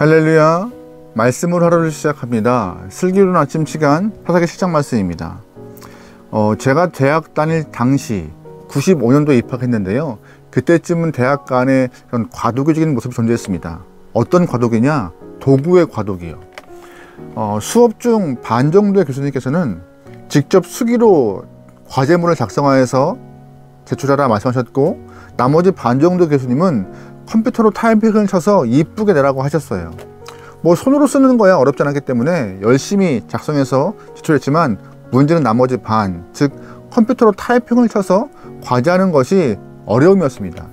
할렐루야. 말씀으로 하루를 시작합니다. 슬기로운 아침 시간 사사기 7장 말씀입니다. 제가 대학 다닐 당시 95년도에 입학했는데요. 그때쯤은 대학 안에 그런 과도기적인 모습이 존재했습니다. 어떤 과도기냐? 도구의 과도기요. 수업 중 반 정도의 교수님께서는 직접 수기로 과제물을 작성하여서 제출하라 말씀하셨고, 나머지 반 정도 교수님은 컴퓨터로 타이핑을 쳐서 이쁘게 내라고 하셨어요. 손으로 쓰는 거야 어렵지 않았기 때문에 열심히 작성해서 제출했지만, 문제는 나머지 반, 즉 컴퓨터로 타이핑을 쳐서 과제하는 것이 어려움이었습니다.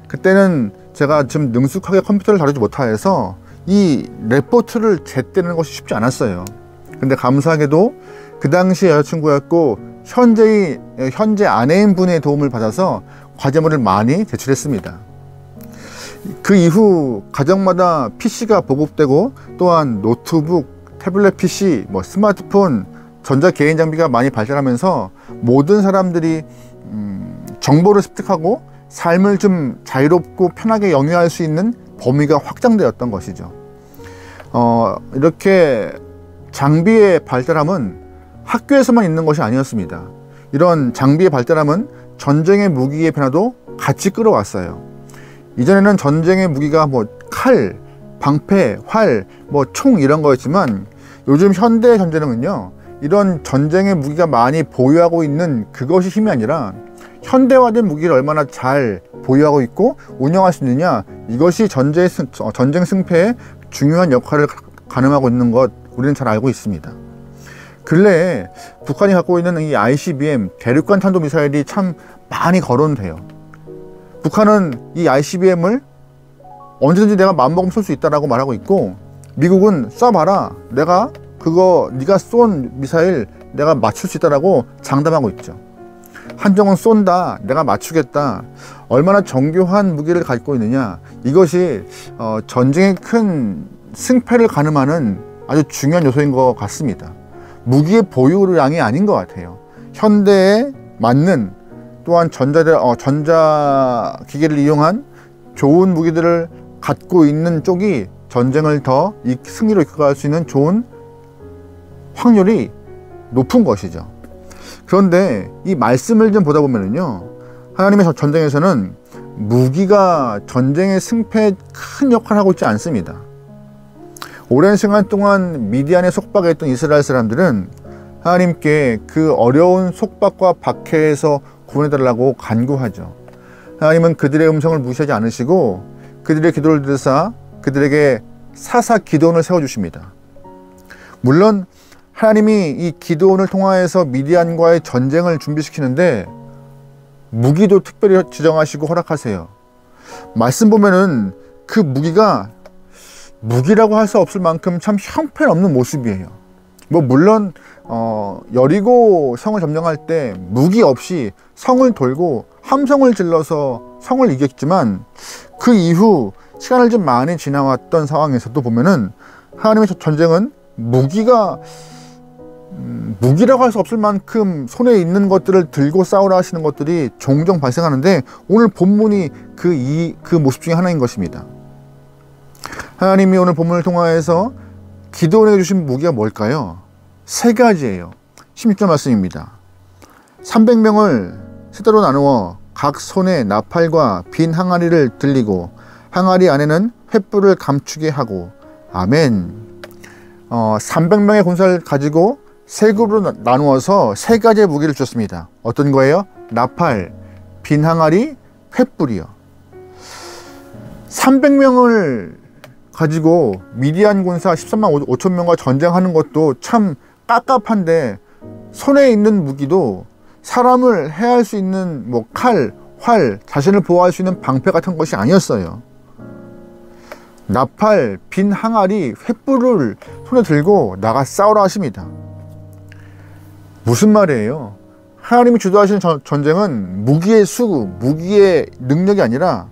그때는 제가 좀 능숙하게 컴퓨터를 다루지 못하여서 이 레포트를 제때는 것이 쉽지 않았어요. 근데 감사하게도 그 당시 여자친구였고 현재 아내인 분의 도움을 받아서 과제물을 많이 제출했습니다. 그 이후 가정마다 PC가 보급되고, 또한 노트북, 태블릿 PC, 스마트폰, 전자개인장비가 많이 발전하면서 모든 사람들이 정보를 습득하고 삶을 좀 자유롭고 편하게 영위할 수 있는 범위가 확장되었던 것이죠. 이렇게 장비의 발달함은 학교에서만 있는 것이 아니었습니다. 이런 장비의 발달함은 전쟁의 무기의 변화도 같이 끌어왔어요. 이전에는 전쟁의 무기가 칼, 방패, 활, 총 이런 거였지만, 요즘 현대 전쟁은요, 이런 전쟁의 무기가 많이 보유하고 있는 그것이 힘이 아니라 현대화된 무기를 얼마나 잘 보유하고 있고 운영할 수 있느냐, 이것이 전쟁 승패에 중요한 역할을 가늠하고 있는 것, 우리는 잘 알고 있습니다. 근래에 북한이 갖고 있는 이 ICBM, 대륙간 탄도미사일이 참 많이 거론돼요. 북한은 이 ICBM을 언제든지 내가 마음먹으면 쏠 수 있다라고 말하고 있고, 미국은 쏴봐라, 내가 네가 쏜 미사일 내가 맞출 수 있다라고 장담하고 있죠. 한정은 쏜다, 내가 맞추겠다. 얼마나 정교한 무기를 갖고 있느냐, 이것이 전쟁의 큰 승패를 가늠하는 아주 중요한 요소인 것 같습니다. 무기의 보유량이 아닌 것 같아요. 현대에 맞는, 또한 전자기기를 이용한 좋은 무기들을 갖고 있는 쪽이 전쟁을 더 승리로 이끌어갈 수 있는 좋은 확률이 높은 것이죠. 그런데 이 말씀을 좀 보다 보면요, 하나님의 전쟁에서는 무기가 전쟁의 승패에 큰 역할을 하고 있지 않습니다. 오랜 시간 동안 미디안에 속박해 있던 이스라엘 사람들은 하나님께 그 어려운 속박과 박해에서 구원해달라고 간구하죠. 하나님은 그들의 음성을 무시하지 않으시고 그들의 기도를 들으사 그들에게 사사 기드온을 세워주십니다. 물론 하나님이 이 기드온을 통하여서 미디안과의 전쟁을 준비시키는데 무기도 특별히 지정하시고 허락하세요. 말씀 보면은 그 무기가 무기라고 할 수 없을 만큼 참 형편없는 모습이에요. 물론 여리고 성을 점령할 때 무기 없이 성을 돌고 함성을 질러서 성을 이겼지만, 그 이후 시간을 좀 많이 지나왔던 상황에서도 보면은 하나님의 전쟁은 무기라고 할 수 없을 만큼 손에 있는 것들을 들고 싸우라 하시는 것들이 종종 발생하는데, 오늘 본문이 그 모습 중에 하나인 것입니다. 하나님이 오늘 본문을 통하여서 기드온에게 주신 무기가 뭘까요? 세 가지예요. 16절 말씀입니다. 300명을 세대로 나누어 각 손에 나팔과 빈 항아리를 들리고 항아리 안에는 횃불을 감추게 하고. 아멘. 300명의 군사를 가지고 세 그룹으로 나누어서 세 가지의 무기를 주셨습니다. 어떤 거예요? 나팔, 빈 항아리, 횃불이요. 300명을 가지고 미디안 군사 13만 5천 명과 전쟁하는 것도 참 깝깝한데, 손에 있는 무기도 사람을 해할 수 있는 칼, 활, 자신을 보호할 수 있는 방패 같은 것이 아니었어요. 나팔, 빈 항아리, 횃불을 손에 들고 나가 싸우라 하십니다. 무슨 말이에요? 하나님이 주도하시는 전쟁은 무기의 수구, 무기의 능력이 아니라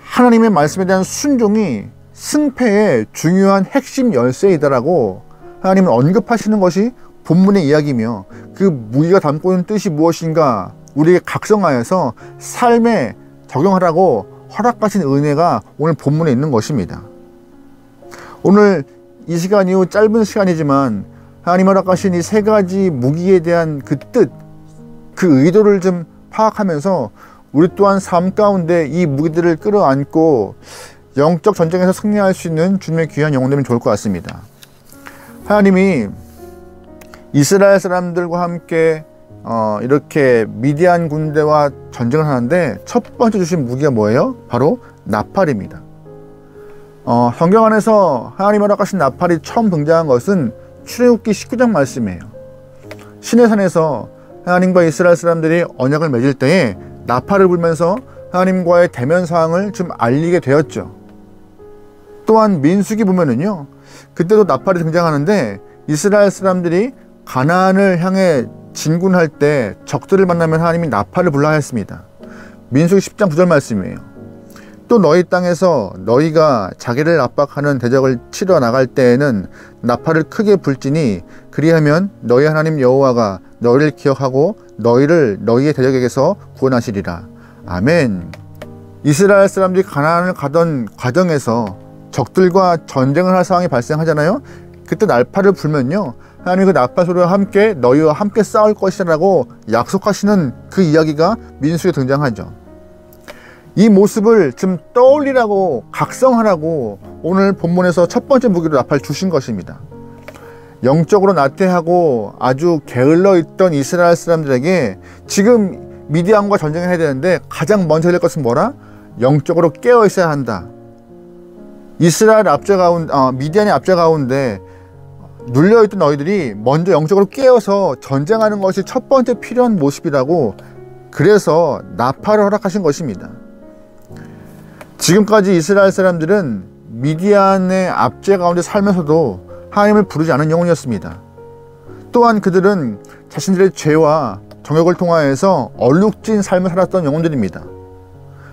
하나님의 말씀에 대한 순종이 승패의 중요한 핵심 열쇠이다라고 하나님은 언급하시는 것이 본문의 이야기이며, 그 무기가 담고 있는 뜻이 무엇인가 우리에게 각성하여서 삶에 적용하라고 허락하신 은혜가 오늘 본문에 있는 것입니다. 오늘 이 시간 이후 짧은 시간이지만 하나님 허락하신 이 세 가지 무기에 대한 그 뜻, 그 의도를 좀 파악하면서 우리 또한 삶 가운데 이 무기들을 끌어안고 영적 전쟁에서 승리할 수 있는 주님의 귀한 영혼들이면 좋을 것 같습니다. 하나님이 이스라엘 사람들과 함께 이렇게 미디안 군대와 전쟁을 하는데 첫 번째 주신 무기가 뭐예요? 바로 나팔입니다. 성경 안에서 하나님 허락하신 나팔이 처음 등장한 것은 출애굽기 19장 말씀이에요. 시내산에서 하나님과 이스라엘 사람들이 언약을 맺을 때에 나팔을 불면서 하나님과의 대면 사항을 좀 알리게 되었죠. 또한 민수기 보면은요, 그때도 나팔이 등장하는데 이스라엘 사람들이 가나안을 향해 진군할 때 적들을 만나면 하나님이 나팔을 불라 했습니다. 민수기 10장 9절 말씀이에요. 또 너희 땅에서 너희가 자기를 압박하는 대적을 치러 나갈 때에는 나팔을 크게 불지니 그리하면 너희 하나님 여호와가 너희를 기억하고 너희를 너희의 대적에게서 구원하시리라. 아멘. 이스라엘 사람들이 가나안을 가던 과정에서 적들과 전쟁을 할 상황이 발생하잖아요. 그때 나팔을 불면요, 하나님이 그 나팔 소리와 함께 너희와 함께 싸울 것이라고 약속하시는 그 이야기가 민수기에 등장하죠. 이 모습을 좀 떠올리라고, 각성하라고 오늘 본문에서 첫 번째 무기로 나팔 주신 것입니다. 영적으로 나태하고 아주 게을러 있던 이스라엘 사람들에게 지금 미디안과 전쟁을 해야 되는데 가장 먼저 될 것은 뭐라? 영적으로 깨어 있어야 한다. 미디안의 앞제 가운데 눌려있던 너희들이 먼저 영적으로 깨어서 전쟁하는 것이 첫 번째 필요한 모습이라고, 그래서 나팔을 허락하신 것입니다. 지금까지 이스라엘 사람들은 미디안의 압제 가운데 살면서도 하나님을 부르지 않은 영혼이었습니다. 또한 그들은 자신들의 죄와 정욕을 통하여서 얼룩진 삶을 살았던 영혼들입니다.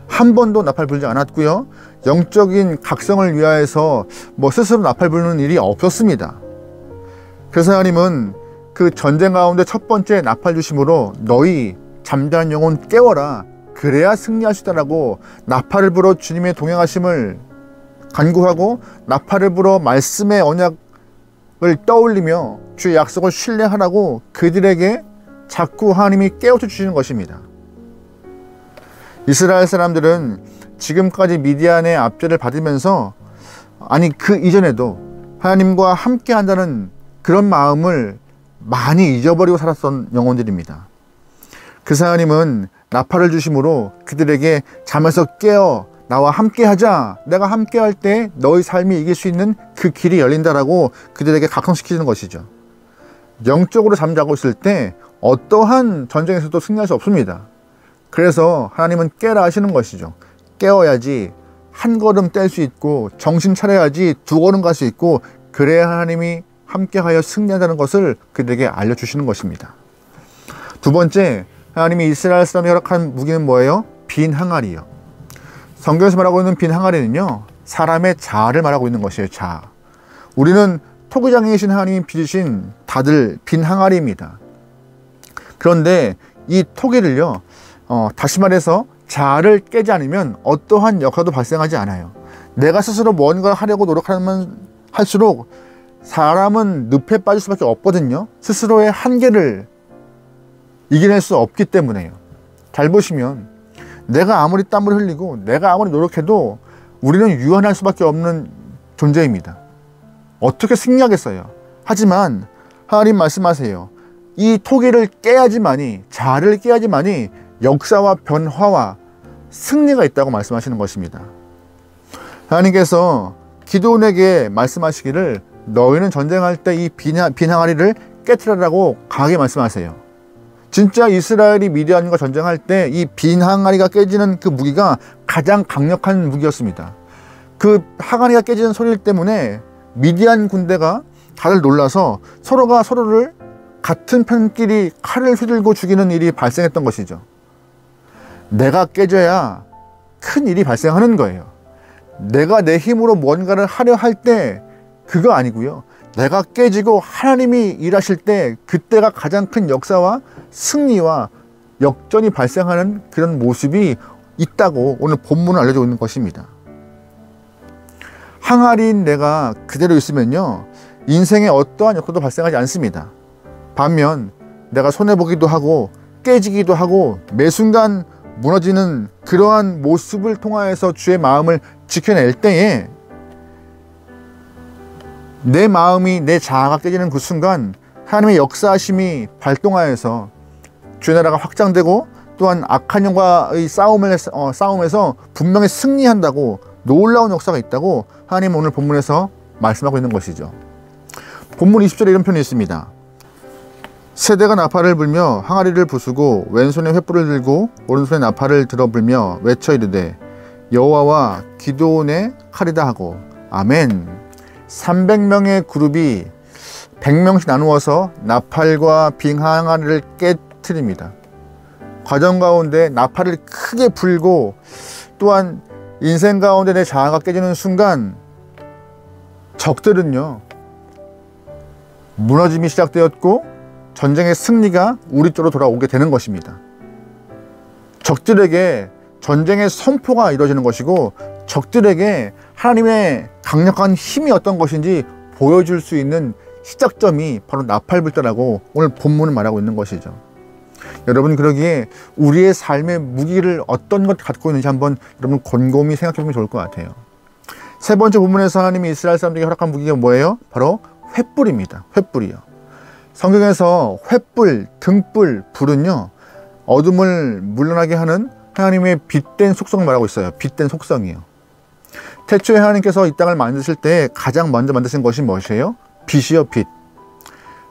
한 번도 나팔 불지 않았고요, 영적인 각성을 위하여서 스스로 나팔 부르는 일이 없었습니다. 그래서 하나님은 그 전쟁 가운데 첫 번째 나팔 주심으로 너희 잠자는 영혼 깨워라, 그래야 승리할 수 있다라고 나팔을 불어 주님의 동행하심을 간구하고 나팔을 불어 말씀의 언약을 떠올리며 주의 약속을 신뢰하라고 그들에게 자꾸 하나님이 깨우쳐 주시는 것입니다. 이스라엘 사람들은 지금까지 미디안의 압제를 받으면서, 아니 그 이전에도 하나님과 함께 한다는 그런 마음을 많이 잊어버리고 살았던 영혼들입니다. 그래서 하나님은 나팔을 주심으로 그들에게 잠에서 깨어 나와 함께 하자, 내가 함께 할 때 너희 삶이 이길 수 있는 그 길이 열린다라고 그들에게 각성시키는 것이죠. 영적으로 잠자고 있을 때 어떠한 전쟁에서도 승리할 수 없습니다. 그래서 하나님은 깨라 하시는 것이죠. 깨어야지 한 걸음 뗄 수 있고 정신 차려야지 두 걸음 갈 수 있고, 그래야 하나님이 함께하여 승리한다는 것을 그들에게 알려주시는 것입니다. 두 번째, 하나님이 이스라엘 사람이 허락한 무기는 뭐예요? 빈 항아리요. 성경에서 말하고 있는 빈 항아리는요, 사람의 자아를 말하고 있는 것이에요. 자아. 우리는 토기장이신 하나님이 빚으신 다들 빈 항아리입니다. 그런데 이 토기를요, 다시 말해서 자아를 깨지 않으면 어떠한 역사도 발생하지 않아요. 내가 스스로 뭔가 하려고 노력하면 할수록 사람은 늪에 빠질 수밖에 없거든요. 스스로의 한계를 이겨낼 수 없기 때문에요. 잘 보시면 내가 아무리 땀을 흘리고 내가 아무리 노력해도 우리는 유한할 수밖에 없는 존재입니다. 어떻게 승리하겠어요? 하지만 하나님 말씀하세요. 이 토기를 깨야지만이, 자아를 깨야지만이 역사와 변화와 승리가 있다고 말씀하시는 것입니다. 하나님께서 기드온에게 말씀하시기를 너희는 전쟁할 때 이 빈 항아리를 깨트리라고 강하게 말씀하세요. 진짜 이스라엘이 미디안과 전쟁할 때 이 빈 항아리가 깨지는 그 무기가 가장 강력한 무기였습니다. 그 항아리가 깨지는 소리 때문에 미디안 군대가 다들 놀라서 서로가 서로를 같은 편끼리 칼을 휘둘고 죽이는 일이 발생했던 것이죠. 내가 깨져야 큰 일이 발생하는 거예요. 내가 내 힘으로 뭔가를 하려 할 때 그거 아니고요. 내가 깨지고 하나님이 일하실 때 그때가 가장 큰 역사와 승리와 역전이 발생하는 그런 모습이 있다고 오늘 본문은 알려주고 있는 것입니다. 항아리인 내가 그대로 있으면요, 인생에 어떠한 역사도 발생하지 않습니다. 반면 내가 손해보기도 하고 깨지기도 하고 매 순간 무너지는 그러한 모습을 통하여서 주의 마음을 지켜낼 때에 내 마음이, 내 자아가 깨지는 그 순간 하나님의 역사하심이 발동하여서 주의 나라가 확장되고 또한 악한 영과의 싸움에서 분명히 승리한다고, 놀라운 역사가 있다고 하나님은 오늘 본문에서 말씀하고 있는 것이죠. 본문 20절에 이런 표현이 있습니다. 세대가 나팔을 불며 항아리를 부수고 왼손에 횃불을 들고 오른손에 나팔을 들어 불며 외쳐 이르되 여호와와 기드온의 칼이다 하고. 아멘. 300명의 그룹이 100명씩 나누어서 나팔과 빈 항아리를 깨트립니다. 과정 가운데 나팔을 크게 불고 또한 인생 가운데 내 자아가 깨지는 순간 적들은요, 무너짐이 시작되었고 전쟁의 승리가 우리 쪽으로 돌아오게 되는 것입니다. 적들에게 전쟁의 선포가 이루어지는 것이고 적들에게 하나님의 강력한 힘이 어떤 것인지 보여줄 수 있는 시작점이 바로 나팔불자라고 오늘 본문은 말하고 있는 것이죠. 여러분, 그러기에 우리의 삶의 무기를 어떤 것 갖고 있는지 한번 여러분 곰곰이 생각해 보면 좋을 것 같아요. 세 번째 본문에서 하나님이 이스라엘 사람들에게 허락한 무기가 뭐예요? 바로 횃불입니다. 횃불이요. 성경에서 횃불, 등불, 불은요, 어둠을 물러나게 하는 하나님의 빛된 속성을 말하고 있어요. 빛된 속성이요. 태초에 하나님께서 이 땅을 만드실 때 가장 먼저 만드신 것이 무엇이에요? 빛이요, 빛.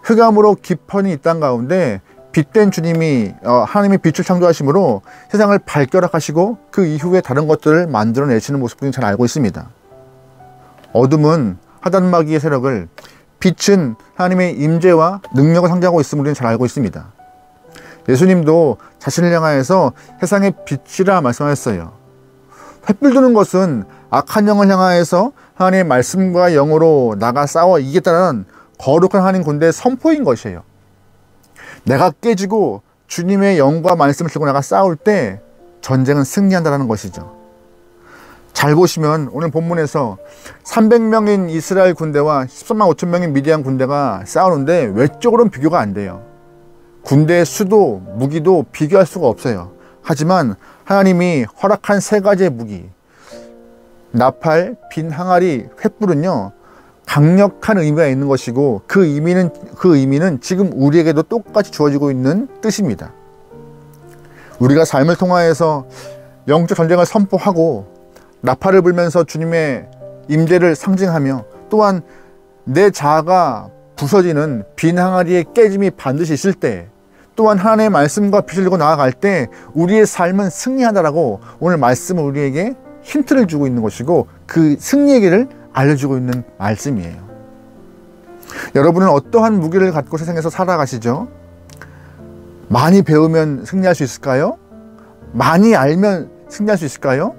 흑암으로 깊어진 이 땅 가운데 빛된 주님이 하나님의 빛을 창조하심으로 세상을 발견하시고 그 이후에 다른 것들을 만들어내시는 모습을 잘 알고 있습니다. 어둠은 하단마귀의 세력을, 빛은 하나님의 임재와 능력을 상징하고 있음을 우리는 잘 알고 있습니다. 예수님도 자신을 향하여서 세상의 빛이라 말씀하셨어요. 횃불 드는 것은 악한 영을 향하여서 하나님의 말씀과 영으로 나가 싸워 이기겠다는 거룩한 하나님 군대의 선포인 것이에요. 내가 깨지고 주님의 영과 말씀을 들고 나가 싸울 때 전쟁은 승리한다는 것이죠. 잘 보시면 오늘 본문에서 300명인 이스라엘 군대와 13만 5천 명인 미디안 군대가 싸우는데 외적으로는 비교가 안 돼요. 군대의 수도 무기도 비교할 수가 없어요. 하지만 하나님이 허락한 세 가지의 무기, 나팔, 빈 항아리, 횃불은요, 강력한 의미가 있는 것이고 그 의미는 지금 우리에게도 똑같이 주어지고 있는 뜻입니다. 우리가 삶을 통하여서 영적 전쟁을 선포하고 나팔을 불면서 주님의 임재를 상징하며 또한 내 자아가 부서지는 빈 항아리의 깨짐이 반드시 있을 때, 또한 하나님의 말씀과 빛을 들고 나아갈 때 우리의 삶은 승리한다라고 오늘 말씀은 우리에게 힌트를 주고 있는 것이고 그 승리의 길을 알려주고 있는 말씀이에요. 여러분은 어떠한 무기를 갖고 세상에서 살아가시죠? 많이 배우면 승리할 수 있을까요? 많이 알면 승리할 수 있을까요?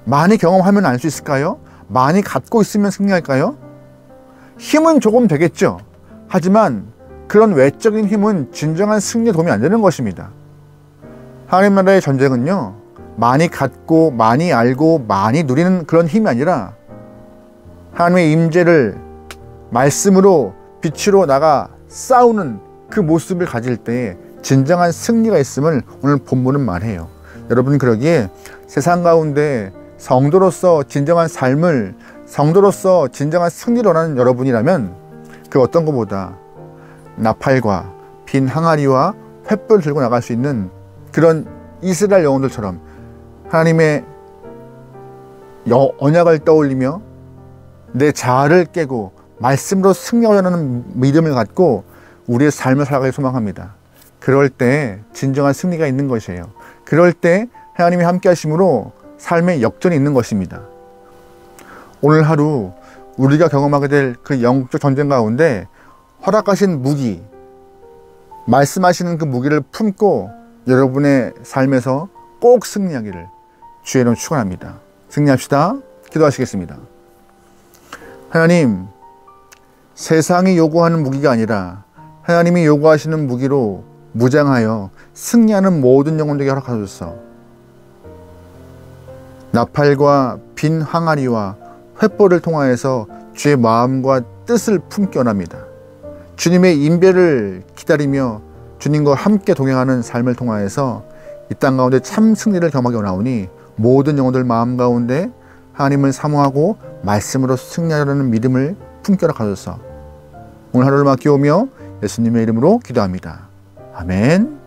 많이 경험하면 알 수 있을까요? 많이 갖고 있으면 승리할까요? 힘은 조금 되겠죠. 하지만 그런 외적인 힘은 진정한 승리에 도움이 안 되는 것입니다. 하나님 나라의 전쟁은요, 많이 갖고 많이 알고 많이 누리는 그런 힘이 아니라 하나님의 임재를 말씀으로 빛으로 나가 싸우는 그 모습을 가질 때에 진정한 승리가 있음을 오늘 본문은 말해요. 여러분, 그러기에 세상 가운데 성도로서 진정한 삶을, 성도로서 진정한 승리를 원하는 여러분이라면 그 어떤 것보다 나팔과 빈 항아리와 횃불을 들고 나갈 수 있는 그런 이스라엘 영혼들처럼 하나님의 언약을 떠올리며 내 자아를 깨고 말씀으로 승리하고자 하는 믿음을 갖고 우리의 삶을 살아가길 소망합니다. 그럴 때 진정한 승리가 있는 것이에요. 그럴 때 하나님이 함께 하심으로 삶의 역전이 있는 것입니다. 오늘 하루 우리가 경험하게 될 그 영적 전쟁 가운데 허락하신 무기, 말씀하시는 그 무기를 품고 여러분의 삶에서 꼭 승리하기를 주의 이름으로 축원합니다. 승리합시다. 기도하시겠습니다. 하나님, 세상이 요구하는 무기가 아니라 하나님이 요구하시는 무기로 무장하여 승리하는 모든 영혼들에게 허락하소서. 나팔과 빈 항아리와 횃불을 통하여서 주의 마음과 뜻을 품게 원합니다. 주님의 임배를 기다리며 주님과 함께 동행하는 삶을 통하여서 이 땅 가운데 참 승리를 경험하기 원하오니 모든 영혼들 마음 가운데 하나님을 사모하고 말씀으로 승리하려는 믿음을 품게 하소서. 오늘 하루를 맡기오며 예수님의 이름으로 기도합니다. 아멘.